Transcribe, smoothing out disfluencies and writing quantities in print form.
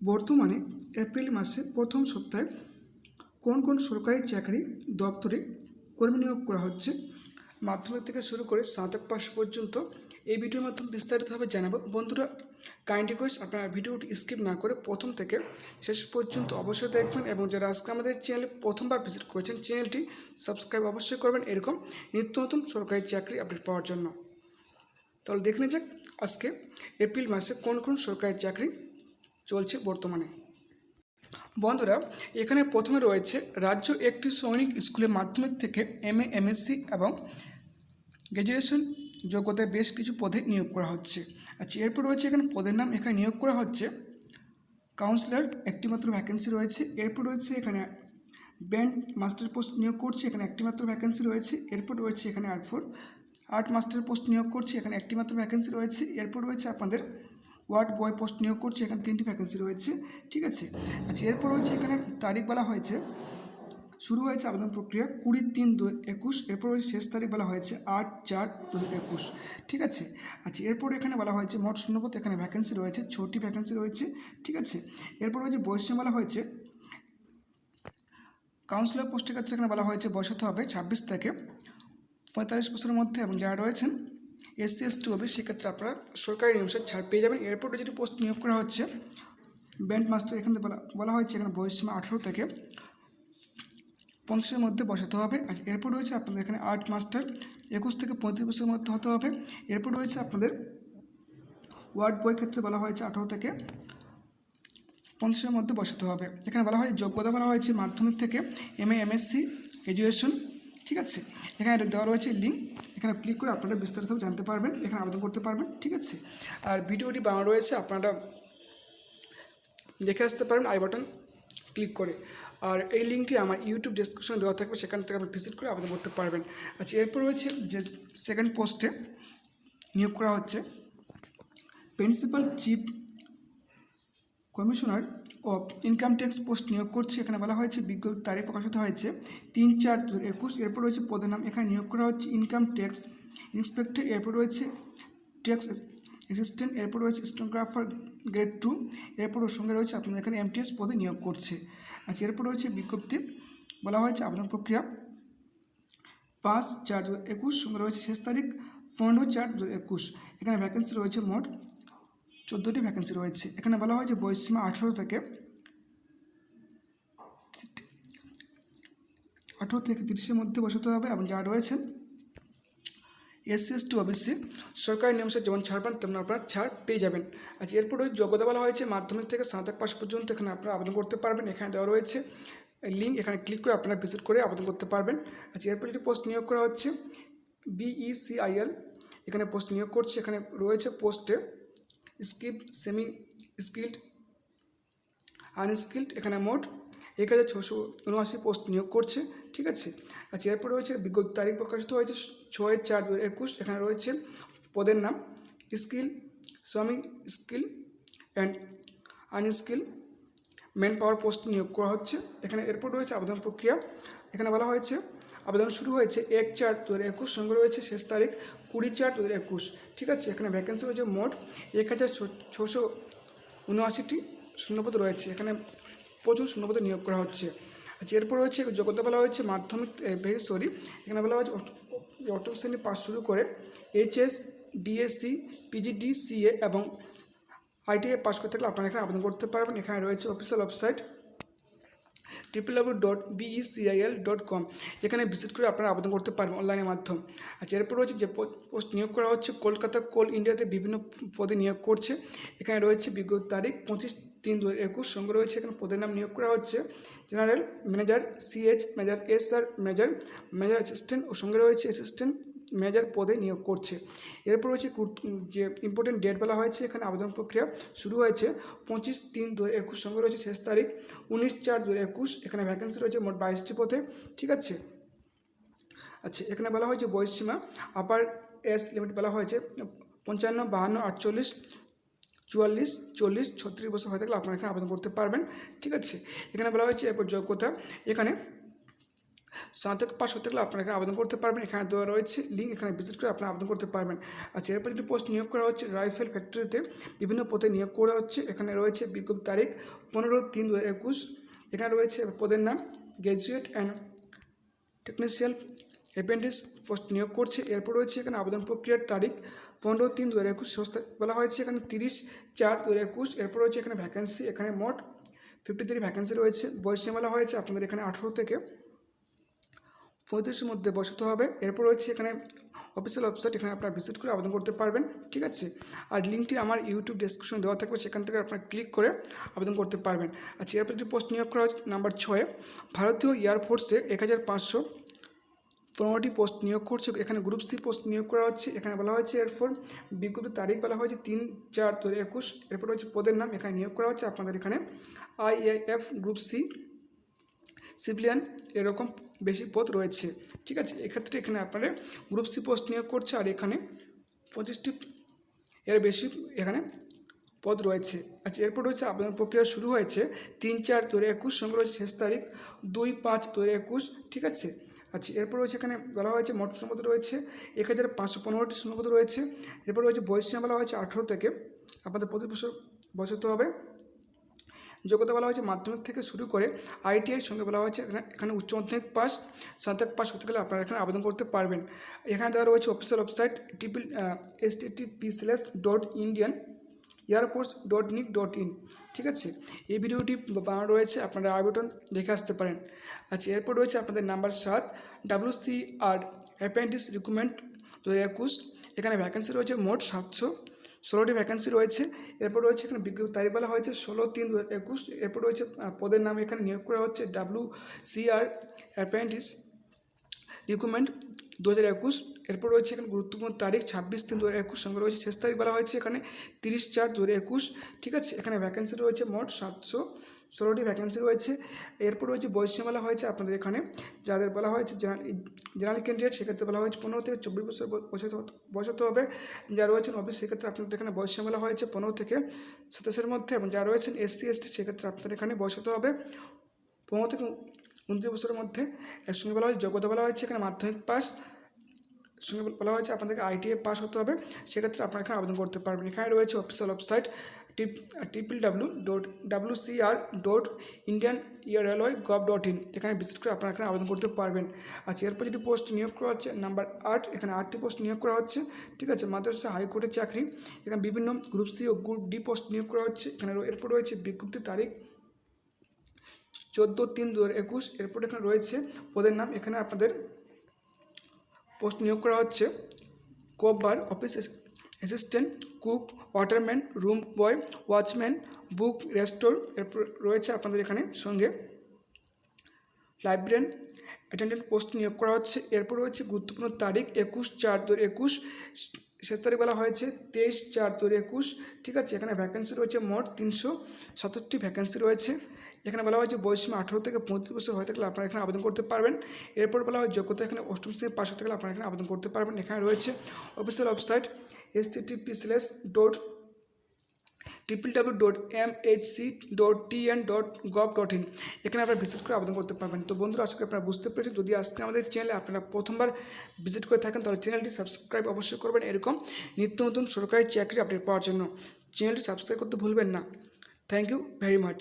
বর্তমানে এপ্রিল মাসে প্রথম সপ্তাহে কোন কোন সরকারি চাকরি দপ্তরে কর্মী নিয়োগ করা হচ্ছে, মাধ্যমিক থেকে শুরু করে স্নাতক পাশ পর্যন্ত এই ভিডিওর মাধ্যমে বিস্তারিতভাবে জানাবো। বন্ধুরা, কাইন্ড রিকোয়েস্ট আপনারা ভিডিওটি স্কিপ না করে প্রথম থেকে শেষ পর্যন্ত অবশ্যই দেখবেন, এবং যারা আজকে আমাদের চ্যানেলে প্রথমবার ভিজিট করেছেন চ্যানেলটি সাবস্ক্রাইব অবশ্যই করবেন এরকম নিত্য নতুন সরকারি চাকরি আপডেট পাওয়ার জন্য। তাহলে দেখে নিয়ে যাক আজকে এপ্রিল মাসে কোন কোন সরকারি চাকরি চলছে বর্তমানে। বন্ধুরা, এখানে প্রথমে রয়েছে রাজ্য একটি সৈনিক স্কুলে মাধ্যমিক থেকে MA MSc এবং গ্র্যাজুয়েশন যোগ্যতায় বেশ কিছু পদে নিয়োগ করা হচ্ছে। আচ্ছা, এরপর রয়েছে এখানে পদের নাম, এখানে নিয়োগ করা হচ্ছে কাউন্সিলর, একটি মাত্র ভ্যাকেন্সি রয়েছে। এরপর রয়েছে এখানে ব্যান্ড মাস্টার পোস্ট নিয়োগ করছে, এখানে একটি মাত্র ভ্যাকেন্সি রয়েছে। এরপর রয়েছে এখানে আর্ট মাস্টার পোস্ট নিয়োগ করছে, এখানে একটি মাত্র ভ্যাকেন্সি রয়েছে। এরপর রয়েছে আপনাদের ওয়ার্ড বয় পোস্ট নিয়োগ করছে, এখানে 3টি ভ্যাকেন্সি রয়েছে। ঠিক আছে। আচ্ছা, এরপর রয়েছে এখানে তারিখ বলা হয়েছে, শুরু হয়েছে আবেদন প্রক্রিয়া 20/3/2021। এরপর রয়েছে শেষ তারিখ বলা হয়েছে 8/4/2021। ঠিক আছে। আচ্ছা, এরপর এখানে বলা হয়েছে মোট শূন্যপদ, এখানে ভ্যাকেন্সি রয়েছে 6টি ভ্যাকেন্সি রয়েছে। ঠিক আছে। এরপর রয়েছে বয়সসীমা বলা হয়েছে কাউন্সিলর পোস্টের ক্ষেত্রে এখানে বলা হয়েছে বয়স হতে হবে 26 থেকে 45 বছরের মধ্যে, এবং যারা রয়েছেন SC ST হবে সেক্ষেত্রে আপনারা সরকারি নিয়মে ছাড় পেয়ে যাবেন। এরপর যেটি পোস্ট নিয়োগ করা হচ্ছে ব্যান্ড মাস্টার, এখানে বলা হয়েছে এখানে বয়সসীমা 18 থেকে 50-এর মধ্যে বসাতে হবে। আর এরপর রয়েছে আপনাদের এখানে আর্ট মাস্টার 21 থেকে 35 বছরের মধ্যে হতে হবে। এরপর রয়েছে আপনাদের ওয়ার্ড বয় ক্ষেত্রে বলা হয়েছে 18 থেকে 50-এর মধ্যে বসাতে হবে। এখানে বলা হয় যোগ্যতা বলা হয়েছে মাধ্যমিক থেকে MA MSc গ্র্যাজুয়েশন। ঠিক আছে। এখানে দেওয়া রয়েছে লিঙ্ক, এখানে ক্লিক করে আপনারা বিস্তারিতভাবে জানতে পারবেন, এখানে আবেদন করতে পারবেন। ঠিক আছে। আর ভিডিওটি বানানো রয়েছে, আপনারা দেখে আসতে পারেন আই বাটন ক্লিক করে। আর এই লিঙ্কটি আমার ইউটিউব ডেসক্রিপশনে দেওয়া থাকবে, সেখান থেকে আপনি ভিজিট করে আবেদন করতে পারবেন। আচ্ছা, এরপর রয়েছে যে সেকেন্ড পোস্টে নিয়োগ করা হচ্ছে principal chief commissioner of income tax post নিয়োগ করছে। এখানে বলা হয়েছে বিজ্ঞপ্তির তারিখ প্রকাশিত হয়েছে 3/4/2021। এরপর রয়েছে পদের নাম, এখানে নিয়োগ করা হচ্ছে ইনকাম ট্যাক্স ইন্সপেক্টর। এরপর রয়েছে ট্যাক্স অ্যাসিস্ট্যান্ট। এরপর রয়েছে স্টেনোগ্রাফার গ্রেড 2। এরপর ওর সঙ্গে রয়েছে আপনাদের এখানে MTS পদে নিয়োগ করছে। আচ্ছা, এরপর রয়েছে বিজ্ঞপ্তি বলা হয়েছে আবেদন প্রক্রিয়া 5/4/2021, সঙ্গে রয়েছে শেষ তারিখ 15/4/2021। এখানে ভ্যাকেন্সি রয়েছে মোট 14টি ভ্যাকেন্সি রয়েছে। এখানে বলা হয় যে বয়সসীমা 18 থেকে 30-এর মধ্যে বসাতে হবে, এবং যারা রয়েছেন SC ST OBC সরকারি নিয়মে যেমন ছাড় পান তেমন আপনারা ছাড় পেয়ে যাবেন। আচ্ছা, এরপর ওই যোগ্যতা বলা হয়েছে মাধ্যমিক থেকে স্নাতক পাশ পর্যন্ত, এখানে আপনারা আবেদন করতে পারবেন। এখানে দেওয়া রয়েছে লিঙ্ক, এখানে ক্লিক করে আপনারা ভিজিট করে আবেদন করতে পারবেন। আচ্ছা, এরপর যেটি পোস্ট নিয়োগ করা হচ্ছে BECIL, এখানে পোস্ট নিয়োগ করছে। এখানে রয়েছে পোস্টে স্কিপ, সেমি স্কিল্ড, আনস্কিল্ড, এখানে মোট 1679 পোস্ট নিয়োগ করছে। ঠিক আছে। আচ্ছা, এরপর রয়েছে বিজ্ঞপ্তি তারিখ প্রকাশিত হয়েছে 6/4/2021। এখানে রয়েছে পদের নাম skill, semi skill and unskilled man power post নিয়োগ করা হচ্ছে। এখানে এরপর রয়েছে আবেদন প্রক্রিয়া, এখানে বলা হয়েছে আবেদন শুরু হয়েছে 1/4/2021, সঙ্গে রয়েছে শেষ তারিখ 20/4/2021। ঠিক আছে। এখানে ভ্যাকেন্সি রয়েছে মোট 1679টি শূন্যপদ রয়েছে, এখানে প্রচুর শূন্যপদে নিয়োগ করা হচ্ছে। আচ্ছা, এরপর রয়েছে যোগ্যতা বলা হয়েছে মাধ্যমিক এখানে বলা হয়েছে 8ম শ্রেণী পাস শুরু করে HS DSC PGD CA এবং ITI পাস করতে গেলে আপনারা এখানে আবেদন করতে পারবেন। এখানে রয়েছে অফিসিয়াল ওয়েবসাইট www.becil.com, এখানে ভিজিট করে আপনারা আবেদন করতে পারবেন অনলাইনের মাধ্যমে। আচ্ছা, এরপর রয়েছে যে পোস্ট নিয়োগ করা হচ্ছে কলকাতা কোল ইন্ডিয়াতে বিভিন্ন পদে নিয়োগ করছে। এখানে রয়েছে বিজ্ঞপ্তি তারিখ 25/3/2021, সঙ্গে রয়েছে এখানে পদের নাম নিয়োগ করা হচ্ছে general manager CH, manager SR, manager assistant, ও সঙ্গে রয়েছে অ্যাসিস্ট্যান্ট ম্যানেজার পদে নিয়োগ করছে। এরপর রয়েছে যে ইম্পর্টেন্ট ডেট বলা হয়েছে, এখানে আবেদন প্রক্রিয়া শুরু হয়েছে 25/3/2021, সঙ্গে রয়েছে শেষ তারিখ 19/4/2021। এখানে ভ্যাকেন্সি রয়েছে মোট 22টি পদে। ঠিক আছে। আচ্ছা, এখানে বলা হয়েছে বয়সসীমা আপার এজ লিমিট বলা হয়েছে 55, 52, 48, 44, 40, 36 বছর হয়ে থাকলে আপনারা এখানে আবেদন করতে পারবেন। ঠিক আছে। এখানে বলা হয়েছে এরপর যোগ্যতা, এখানে স্নাতক পাস হতে গেলে আপনারা এখানে আবেদন করতে পারবেন, এখানে দেওয়া রয়েছে লিঙ্ক, এখানে ভিজিট করে আপনারা আবেদন করতে পারবেন। আচ্ছা, এরপর যদি পোস্ট নিয়োগ করা হচ্ছে রাইফেল ফ্যাক্টরিতে বিভিন্ন পদে নিয়োগ করা হচ্ছে। এখানে রয়েছে বিজ্ঞপ্তি তারিখ 15/3/2021। এখানে রয়েছে পদের নাম গ্র্যাজুয়েট অ্যান্ড টেকনিশিয়াল অ্যাপ্রেন্টিস পোস্ট নিয়োগ করছে। এরপর রয়েছে এখানে আবেদন প্রক্রিয়ার তারিখ 15/3/2021 সংস্থা বলা হয়েছে এখানে 30/4/2021। এরপর রয়েছে এখানে ভ্যাকেন্সি, এখানে মোট 53 ভ্যাকেন্সি রয়েছে। বয়সসীমা বলা হয়েছে আপনাদের এখানে 18 থেকে 35-এর মধ্যে বসাতে হবে। এরপর রয়েছে এখানে অফিসিয়াল ওয়েবসাইট, এখানে আপনারা ভিজিট করে আবেদন করতে পারবেন, ঠিক আছে। আর লিঙ্কটি আমার ইউটিউব ডেসক্রিপশনে দেওয়া থাকবে, সেখান থেকে আপনারা ক্লিক করে আবেদন করতে পারবেন। আচ্ছা, এরপর যদি পোস্ট নিয়োগ করা হচ্ছে নাম্বার 6, ভারতীয় এয়ারফোর্সে 1515টি পোস্ট নিয়োগ করছে। এখানে গ্রুপ সি পোস্ট নিয়োগ করা হচ্ছে। এখানে বলা হয়েছে এরপর বিজ্ঞপ্তি তারিখ বলা হয়েছে 3/4/2021। এরপর হচ্ছে পদের নাম, এখানে নিয়োগ করা হচ্ছে আপনাদের এখানে IAF গ্রুপ সি সিভিলিয়ান, এরকম বেশি পদ রয়েছে, ঠিক আছে। এক্ষেত্রে এখানে আপনারা গ্রুপ সি পোস্ট নিয়োগ করছে, আর এখানে 25টি এর বেশি এখানে পদ রয়েছে। আচ্ছা, এরপর রয়েছে আবেদন প্রক্রিয়া শুরু হয়েছে 3/4/2021, সঙ্গে রয়েছে শেষ তারিখ 2/5/2021, ঠিক আছে। আচ্ছা, এরপর রয়েছে এখানে বলা হয়েছে মোট শূন্যপদ রয়েছে 1515টি শূন্যপদ রয়েছে। এরপর রয়েছে বয়সসীমা বলা হয়েছে 18 থেকে আপনাদের 25 বছর বসাতে হবে। যোগ্যতা বলা হয়েছে মাধ্যমিক থেকে শুরু করে ITI, সঙ্গে বলা হয়েছে এখানে উচ্চ মাধ্যমিক পাস, স্নাতক পাস হতে গেলে আপনারা এখানে আবেদন করতে পারবেন। এখানে দেওয়া রয়েছে অফিসিয়াল ওয়েবসাইট http://indian-airforce.nic.in, ঠিক আছে। এই ভিডিওটি বানানো রয়েছে, আপনারা আই বাটন দেখে আসতে পারেন। আচ্ছা, এরপর রয়েছে আপনাদের নাম্বার 7, WCR অ্যাপ্রেন্টিস রিক্রুটমেন্ট 2021। এখানে ভ্যাকেন্সি রয়েছে মোট 716টি ভ্যাকেন্সি রয়েছে। এরপর রয়েছে এখানে বিজ্ঞপ্তি তারিখ বলা হয়েছে 16/3/2021। এরপর রয়েছে পদের নাম, এখানে নিয়োগ করা হচ্ছে WCR অ্যাপ্রেন্টিস রিক্রুটমেন্ট 2021। এরপর রয়েছে এখানে গুরুত্বপূর্ণ তারিখ 26/3/2021, সঙ্গে রয়েছে শেষ তারিখ বলা হয়েছে এখানে 30/4/2021, ঠিক আছে। এখানে ভ্যাকেন্সি রয়েছে মোট 716টি ভ্যাকেন্সি রয়েছে। এরপর রয়েছে বয়সসীমা বলা হয়েছে আপনাদের এখানে যাদের বলা হয়েছে জেনারেল ক্যান্ডিডেট, সেক্ষেত্রে বলা হয়েছে 15 থেকে 24 বছর বসাতে হবে। যারা রয়েছেন ওবিসি, সেক্ষেত্রে আপনাদের এখানে বয়সসীমা বলা হয়েছে 15 থেকে 27-এর মধ্যে, এবং যারা রয়েছেন SC ST, সেক্ষেত্রে আপনাদের এখানে বসাতে হবে 15 থেকে 29 বছরের মধ্যে। এর সঙ্গে বলা হয়েছে যোগ্যতা বলা হয়েছে এখানে মাধ্যমিক পাস, সঙ্গে বলা হয়েছে আপনাদেরকে ITI পাস হতে হবে, সেক্ষেত্রে আপনারা এখানে আবেদন করতে পারবেন। এখানে রয়েছে অফিসিয়াল ওয়েবসাইট www.wcr.indian-airrailway.gov.in, এখানে ভিজিট করে আপনারা এখানে আবেদন করতে পারবেন। আচ্ছা, এরপর যেটি পোস্ট নিয়োগ করা হচ্ছে নাম্বার 8, এখানে 8টি পোস্ট নিয়োগ করা হচ্ছে, ঠিক আছে। মাদ্রাসা হাইকোর্টের চাকরি, এখানে বিভিন্ন গ্রুপ সি ও গ্রুপ ডি পোস্ট নিয়োগ করা হচ্ছে। এখানে এরপর রয়েছে বিজ্ঞপ্তি তারিখ 14/3/2021। এরপর এখানে রয়েছে পদের নাম, এখানে আপনাদের পোস্ট নিয়োগ করা হচ্ছে কোবার, office assistant, cook, waterman, room boy, watchman, book restorer. এরপর রয়েছে আপনাদের এখানে সঙ্গে লাইব্রেরিয়ান অ্যাটেন্ডেন্ট পোস্ট নিয়োগ করা হচ্ছে। এরপর রয়েছে গুরুত্বপূর্ণ তারিখ 21/4/2021, শেষ তারিখ বলা হয়েছে 23/4/2021, ঠিক আছে। এখানে ভ্যাকেন্সি রয়েছে মোট 367টি ভ্যাকেন্সি রয়েছে। এখানে বলা হয়েছে বয়সসীমা 18 থেকে 35 বছর হয়ে থাকলে আপনারা এখানে আবেদন করতে পারবেন। এরপর বলা হয় যোগ্যতা, এখানে 8ম শ্রেণী পাস হতে গেলে আপনারা এখানে আবেদন করতে পারবেন। এখানে রয়েছে অফিসিয়াল ওয়েবসাইট http://www.mhc.tn.gov.in, এখানে আপনারা ভিজিট করে আবেদন করতে পারবেন। তো বন্ধুরা, আজকে আপনারা বুঝতে পেরেছেন, যদি আজকে আমাদের চ্যানেলে আপনারা প্রথমবার ভিজিট করে থাকেন তাহলে চ্যানেলটি সাবস্ক্রাইব অবশ্যই করবেন, এরকম নিত্য নতুন সরকারি চাকরি আপডেট পাওয়ার জন্য চ্যানেলটি সাবস্ক্রাইব করতে ভুলবেন না। Thank you very much.